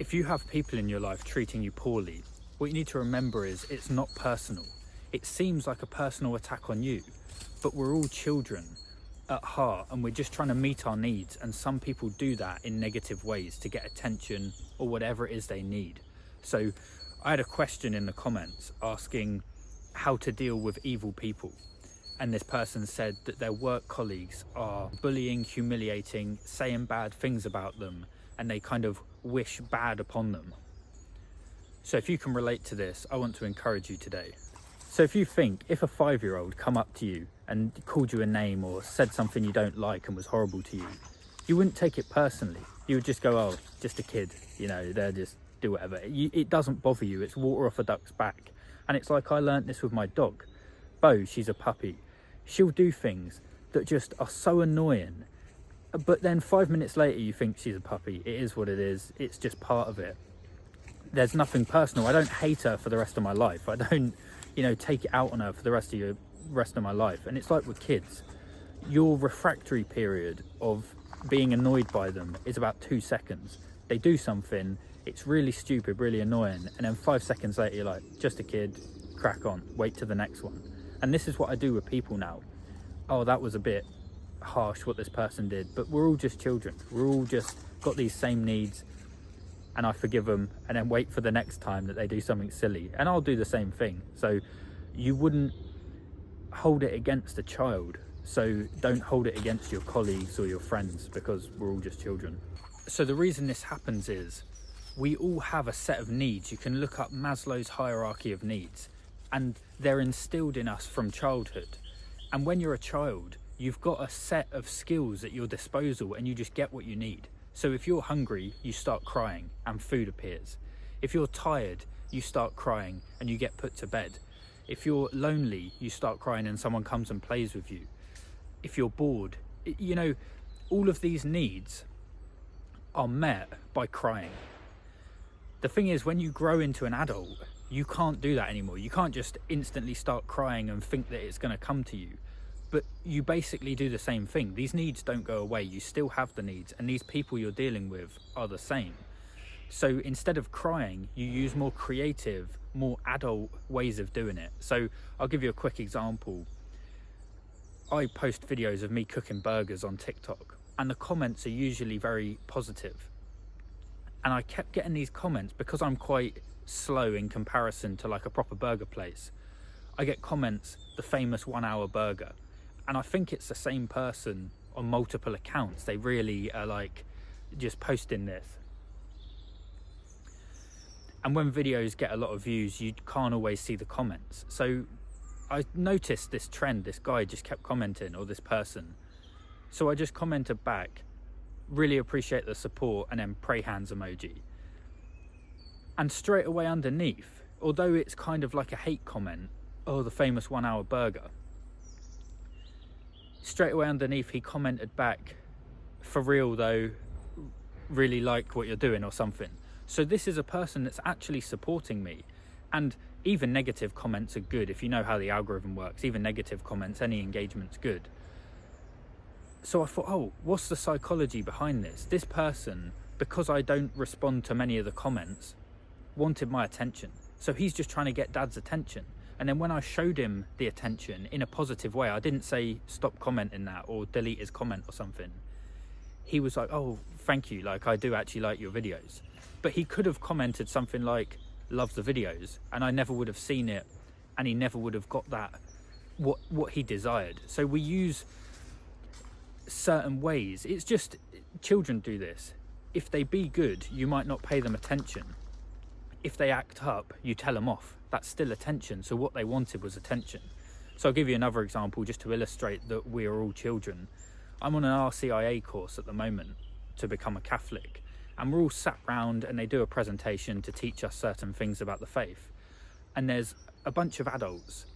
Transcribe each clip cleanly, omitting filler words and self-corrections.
If you have people in your life treating you poorly, what you need to remember is it's not personal. It seems like a personal attack on you, but we're all children at heart and we're just trying to meet our needs, and some people do that in negative ways to get attention or whatever it is they need. So I had a question in the comments asking how to deal with evil people, and this person said that their work colleagues are bullying, humiliating, saying bad things about them, and they kind of wish bad upon them. So if you can relate to this, I want to encourage you today. So if you think, if a 5-year-old come up to you and called you a name or said something you don't like and was horrible to you, you wouldn't take it personally. You would just go, oh, just a kid, you know, they'll just do whatever. It doesn't bother you. It's water off a duck's back. And it's like I learnt this with my dog. Bo, she's a puppy. She'll do things that just are so annoying. But then 5 minutes later, you think she's a puppy. It is what it is. It's just part of it. There's nothing personal. I don't hate her for the rest of my life. I don't, you know, take it out on her for the rest of my life. And it's like with kids. Your refractory period of being annoyed by them is about 2 seconds. They do something, it's really stupid, really annoying, and then 5 seconds later you're like, just a kid, crack on, wait to the next one. And this is what I do with people now. Oh, that was a bit harsh what this person did, but we're all just children. We're all just got these same needs, and I forgive them and then wait for the next time that they do something silly, and I'll do the same thing. So you wouldn't hold it against a child, so don't hold it against your colleagues or your friends, because we're all just children. So the reason this happens is we all have a set of needs. You can look up Maslow's hierarchy of needs, and they're instilled in us from childhood. And when you're a child, you've got a set of skills at your disposal and you just get what you need. So if you're hungry, you start crying and food appears. If you're tired, you start crying and you get put to bed. If you're lonely, you start crying and someone comes and plays with you. If you're bored, you know, all of these needs are met by crying. The thing is, when you grow into an adult, you can't do that anymore. You can't just instantly start crying and think that it's going to come to you. But you basically do the same thing. These needs don't go away. You still have the needs, and these people you're dealing with are the same. So instead of crying, you use more creative, more adult ways of doing it. So I'll give you a quick example. I post videos of me cooking burgers on TikTok, and the comments are usually very positive. And I kept getting these comments because I'm quite slow in comparison to like a proper burger place. I get comments, the famous 1 hour burger. And I think it's the same person on multiple accounts. They really are like just posting this. And when videos get a lot of views, you can't always see the comments. So I noticed this trend. This guy just kept commenting, or this person. So I just commented back, really appreciate the support, and then pray hands emoji. And straight away underneath, although it's kind of like a hate comment, oh, the famous 1 hour burger, straight away underneath he commented back, for real though, really like what you're doing, or something. So this is a person that's actually supporting me. And even negative comments are good. If you know how the algorithm works, even negative comments, any engagement's good. So I thought, oh, what's the psychology behind this? This person, because I don't respond to many of the comments, wanted my attention. So he's just trying to get dad's attention. And then when I showed him the attention in a positive way, I didn't say stop commenting that or delete his comment or something. He was like, oh, thank you, like I do actually like your videos. But he could have commented something like, love the videos, and I never would have seen it, and he never would have got that, what he desired. So we use certain ways. It's just, children do this. If they be good, you might not pay them attention. If they act up, you tell them off. That's still attention. So what they wanted was attention. So I'll give you another example just to illustrate that we are all children. I'm on an RCIA course at the moment to become a Catholic, and we're all sat round and they do a presentation to teach us certain things about the faith. And there's a bunch of adults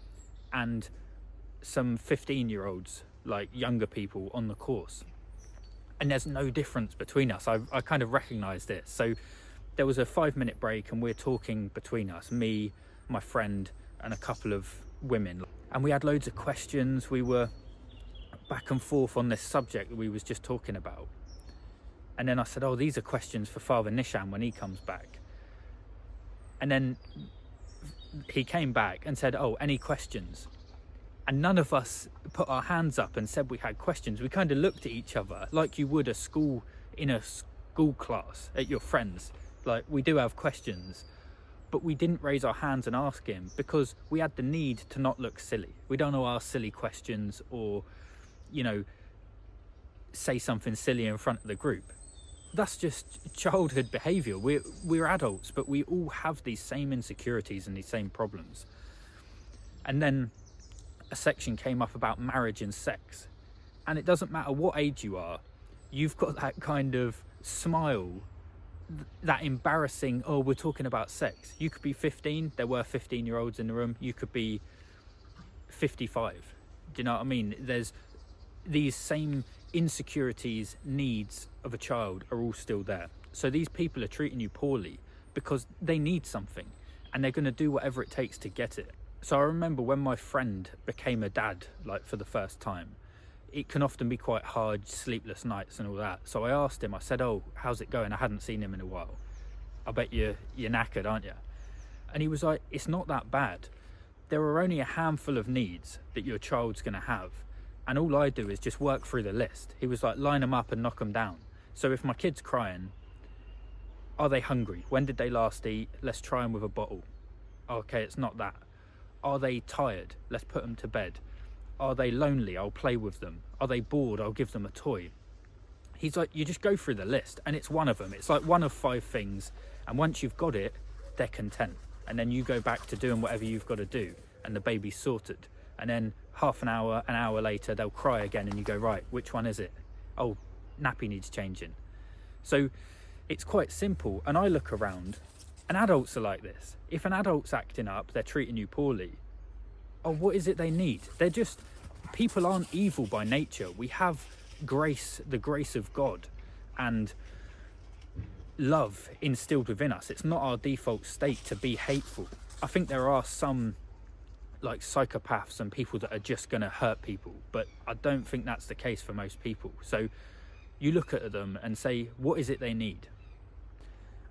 and some 15-year-olds, like younger people on the course. And there's no difference between us. I kind of recognise this. So there was a 5-minute break and we're talking between us, me, my friend, and a couple of women. And we had loads of questions. We were back and forth on this subject that we was just talking about. And then I said, oh, these are questions for Father Nishan when he comes back. And then he came back and said, oh, any questions? And none of us put our hands up and said we had questions. We kind of looked at each other like you would in a school class at your friends. Like, we do have questions, but we didn't raise our hands and ask him because we had the need to not look silly. We don't know ask silly questions or, say something silly in front of the group. That's just childhood behavior. We're adults, but we all have these same insecurities and these same problems. And then a section came up about marriage and sex. And it doesn't matter what age you are, you've got that kind of smile, that embarrassing, oh, we're talking about sex. You could be 15, there were 15-year-olds in the room. You could be 55. Do you know what I mean? There's these same insecurities, needs of a child are all still there. So these people are treating you poorly because they need something and they're going to do whatever it takes to get it. So I remember when my friend became a dad, like for the first time, it can often be quite hard, sleepless nights and all that. So I asked him, I said, oh, how's it going? I hadn't seen him in a while. I bet you're knackered, aren't you? And he was like, it's not that bad. There are only a handful of needs that your child's going to have. And all I do is just work through the list. He was like, line them up and knock them down. So if my kid's crying, are they hungry? When did they last eat? Let's try them with a bottle. Okay, it's not that. Are they tired? Let's put them to bed. Are they lonely? I'll play with them. Are they bored? I'll give them a toy. He's like, you just go through the list and it's one of them. It's like one of 5 things. And once you've got it, they're content. And then you go back to doing whatever you've got to do and the baby's sorted. And then half an hour later, they'll cry again and you go, right, which one is it? Oh, nappy needs changing. So it's quite simple. And I look around and adults are like this. If an adult's acting up, they're treating you poorly. Oh, what is it they need? People aren't evil by nature. We have grace, the grace of God and love instilled within us. It's not our default state to be hateful. I think there are some like psychopaths and people that are just going to hurt people, but I don't think that's the case for most people. So you look at them and say, what is it they need?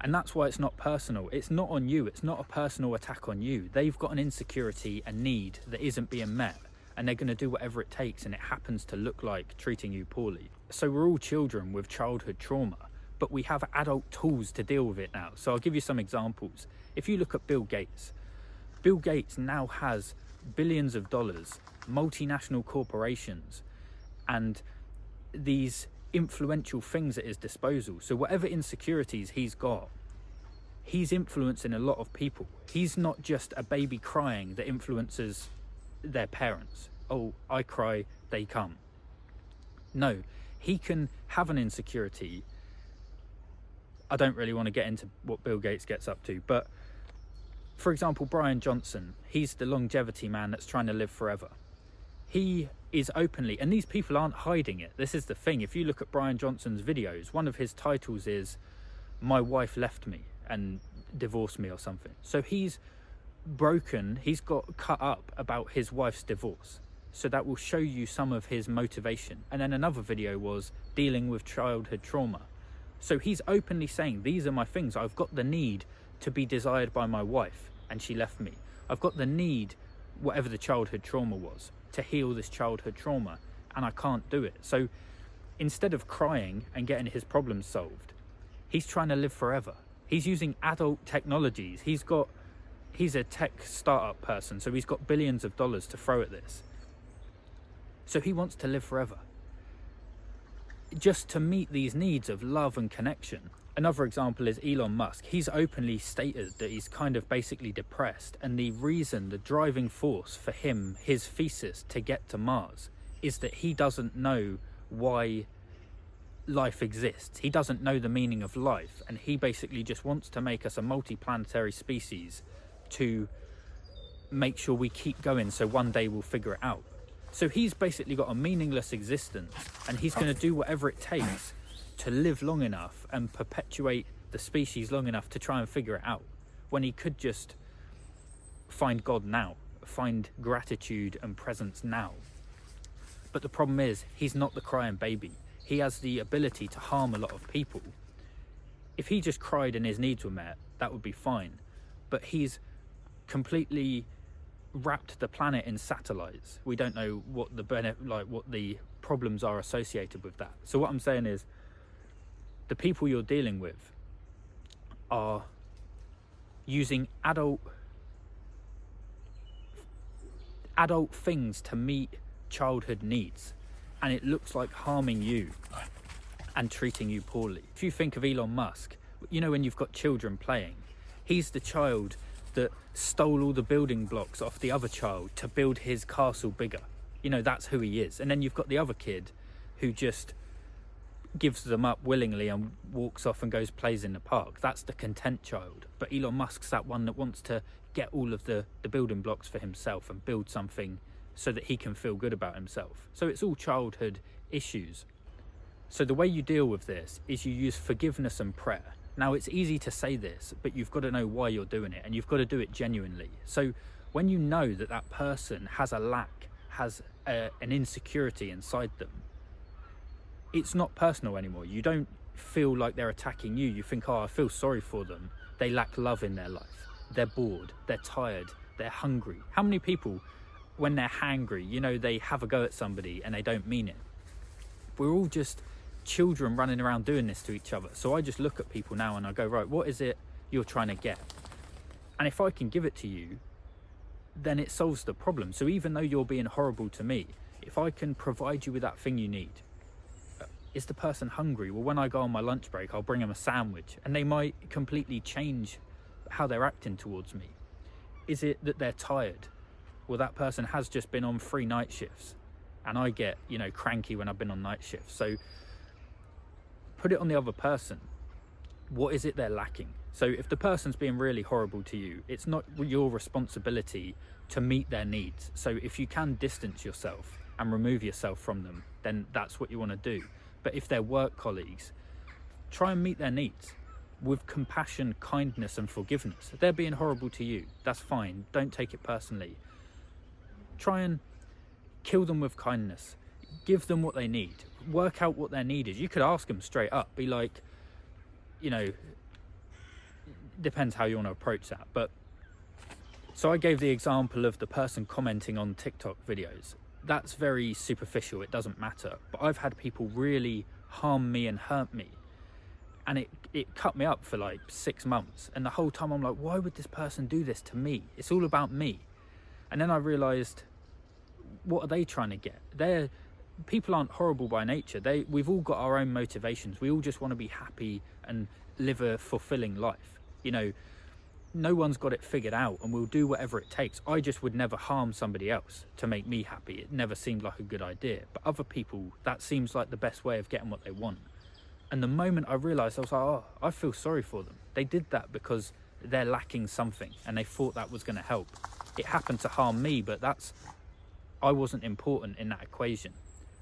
And that's why it's not personal. It's not on you. It's not a personal attack on you. They've got an insecurity, a need that isn't being met, and they're going to do whatever it takes, and it happens to look like treating you poorly. So we're all children with childhood trauma, but we have adult tools to deal with it now. So I'll give you some examples. If you look at Bill Gates now has billions of dollars, multinational corporations, and these influential things at his disposal. So whatever insecurities he's got, he's influencing a lot of people. He's not just a baby crying that influences their parents. Oh, I cry, they come. No, he can have an insecurity. I don't really want to get into what Bill Gates gets up to, but for example, Brian Johnson, he's the longevity man that's trying to live forever. He is openly, and these people aren't hiding it. This is the thing. If you look at Brian Johnson's videos, one of his titles is, "My wife left me and divorced me," or something. So he's broken, he's got cut up about his wife's divorce. So that will show you some of his motivation. And then another video was dealing with childhood trauma. So he's openly saying, these are my things. I've got the need to be desired by my wife and she left me. I've got the need, whatever the childhood trauma was, to heal this childhood trauma, and I can't do it. So instead of crying and getting his problems solved, he's trying to live forever. He's using adult technologies. He's a tech startup person, so he's got billions of dollars to throw at this. So he wants to live forever, just to meet these needs of love and connection. Another example is Elon Musk. He's openly stated that he's kind of basically depressed, and the reason, the driving force for him, his thesis to get to Mars, is that he doesn't know why life exists. He doesn't know the meaning of life, and he basically just wants to make us a multi-planetary species to make sure we keep going, so one day we'll figure it out. So he's basically got a meaningless existence, and he's going to do whatever it takes to live long enough and perpetuate the species long enough to try and figure it out, when he could just find God now, find gratitude and presence now. But the problem is, he's not the crying baby. he has the ability to harm a lot of people. If he just cried and his needs were met, that would be fine. But he's completely wrapped the planet in satellites. We don't know what what the problems are associated with that. So what I'm saying is, the people you're dealing with are using adult things to meet childhood needs, and it looks like harming you and treating you poorly. If you think of Elon Musk, you know, when you've got children playing, he's the child that stole all the building blocks off the other child to build his castle bigger. You know, that's who he is. And then you've got the other kid who just gives them up willingly and walks off and goes plays in the park. That's the content child. But Elon Musk's that one that wants to get all of the building blocks for himself and build something so that he can feel good about himself. So it's all childhood issues. So the way you deal with this is you use forgiveness and prayer. Now, it's easy to say this, but you've got to know why you're doing it, and you've got to do it genuinely. So when you know that that person has a lack, has an insecurity inside them, it's not personal anymore. You don't feel like they're attacking you. You think, oh, I feel sorry for them. They lack love in their life. They're bored. They're tired. They're hungry. How many people, when they're hangry, you know, they have a go at somebody and they don't mean it? We're all just children running around doing this to each other. So I just look at people now and I go, right, what is it you're trying to get? And if I can give it to you, then it solves the problem. So even though you're being horrible to me, if I can provide you with that thing you need, is the person hungry? Well, when I go on my lunch break, I'll bring them a sandwich, and they might completely change how they're acting towards me. Is it that they're tired? Well, that person has just been on 3 night shifts, and I get, you know, cranky when I've been on night shifts. So put it on the other person. What is it they're lacking? So if the person's being really horrible to you, it's not your responsibility to meet their needs. So if you can distance yourself and remove yourself from them, then that's what you want to do. But if they're work colleagues, try and meet their needs with compassion, kindness and forgiveness. If they're being horrible to you, that's fine. Don't take it personally. Try and kill them with kindness. Give them what they need. Work out what their need is. You could ask them straight up. Be like, you know, depends how you want to approach that. But so I gave the example of the person commenting on TikTok videos. That's very superficial. It doesn't matter. But I've had people really harm me and hurt me. And it cut me up for like 6 months. And the whole time I'm like, why would this person do this to me? It's all about me. And then I realized, what are they trying to get? People aren't horrible by nature. We've all got our own motivations. We all just want to be happy and live a fulfilling life. You know, no one's got it figured out, and we'll do whatever it takes. I just would never harm somebody else to make me happy. It never seemed like a good idea. But other people, that seems like the best way of getting what they want. And the moment I realized, I was like, oh, I feel sorry for them. They did that because they're lacking something and they thought that was going to help. It happened to harm me, but I wasn't important in that equation.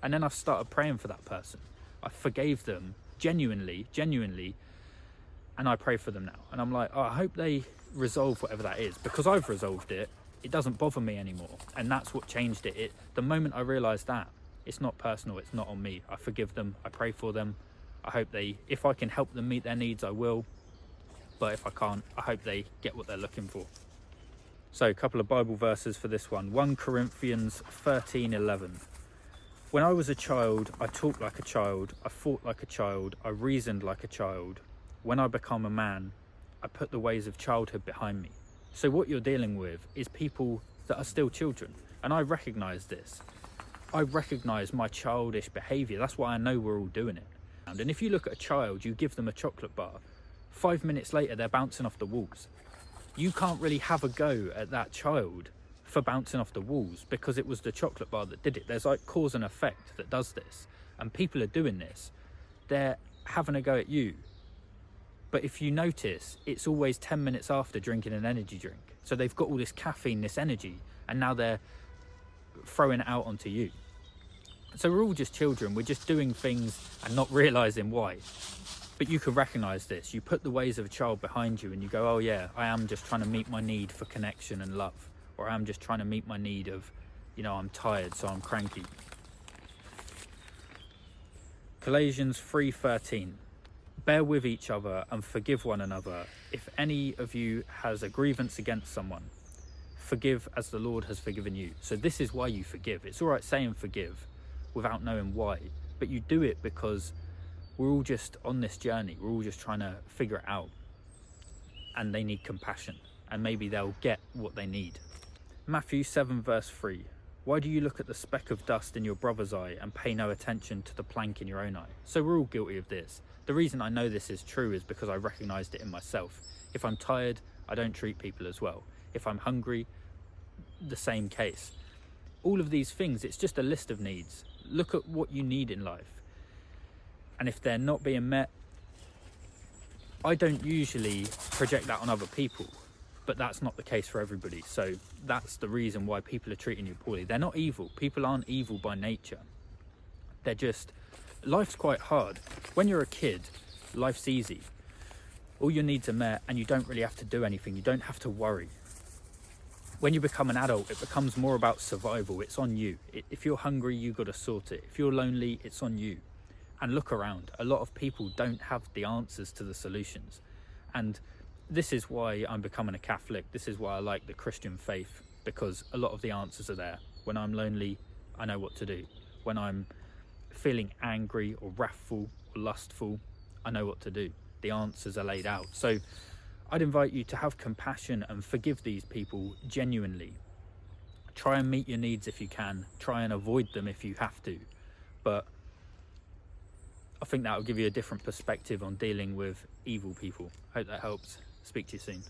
And then I started praying for that person. I forgave them genuinely, and I pray for them now. And I'm like, oh, I hope they resolve whatever that is, because I've resolved it. It doesn't bother me anymore. And that's what changed it. The moment I realized that, it's not personal, it's not on me. I forgive them, I pray for them. I hope if I can help them meet their needs, I will. But if I can't, I hope they get what they're looking for. So a couple of Bible verses for this one. 1 Corinthians 13:11. When I was a child, I talked like a child, I thought like a child, I reasoned like a child. When I become a man, I put the ways of childhood behind me. So what you're dealing with is people that are still children. And I recognize this. I recognize my childish behavior. That's why I know we're all doing it. And if you look at a child, you give them a chocolate bar. 5 minutes later, they're bouncing off the walls. You can't really have a go at that child for bouncing off the walls because it was the chocolate bar that did it. There's like cause and effect that does this. And people are doing this. They're having a go at you. But if you notice, it's always 10 minutes after drinking an energy drink. So they've got all this caffeine, this energy, and now they're throwing it out onto you. So we're all just children. We're just doing things and not realizing why. But you can recognize this. You put the ways of a child behind you and you go, oh yeah, I am just trying to meet my need for connection and love. Or I'm just trying to meet my need of, you know, I'm tired, so I'm cranky. Colossians 3:13. Bear with each other and forgive one another. If any of you has a grievance against someone, forgive as the Lord has forgiven you. So this is why you forgive. It's all right saying forgive without knowing why, but you do it because we're all just on this journey. We're all just trying to figure it out, and they need compassion, and maybe they'll get what they need. Matthew 7:3. Why do you look at the speck of dust in your brother's eye and pay no attention to the plank in your own eye? So we're all guilty of this. The reason I know this is true is because I recognized it in myself. If I'm tired, I don't treat people as well. If I'm hungry, the same case. All of these things, it's just a list of needs. Look at what you need in life. And if they're not being met, I don't usually project that on other people, but that's not the case for everybody. So that's the reason why people are treating you poorly. They're not evil. People aren't evil by nature. They're just, life's quite hard. When you're a kid, life's easy. All your needs are met and you don't really have to do anything. You don't have to worry. When you become an adult, it becomes more about survival. It's on you. If you're hungry, you've got to sort it. If you're lonely, it's on you. And look around. A lot of people don't have the answers to the solutions. And this is why I'm becoming a Catholic. This is why I like the Christian faith, because a lot of the answers are there. When I'm lonely, I know what to do. When I'm feeling angry or wrathful or lustful, I know what to do. The answers are laid out. So I'd invite you to have compassion and forgive these people genuinely. Try and meet your needs if you can. Try and avoid them if you have to. But I think that will give you a different perspective on dealing with evil people. Hope that helps. Speak to you soon.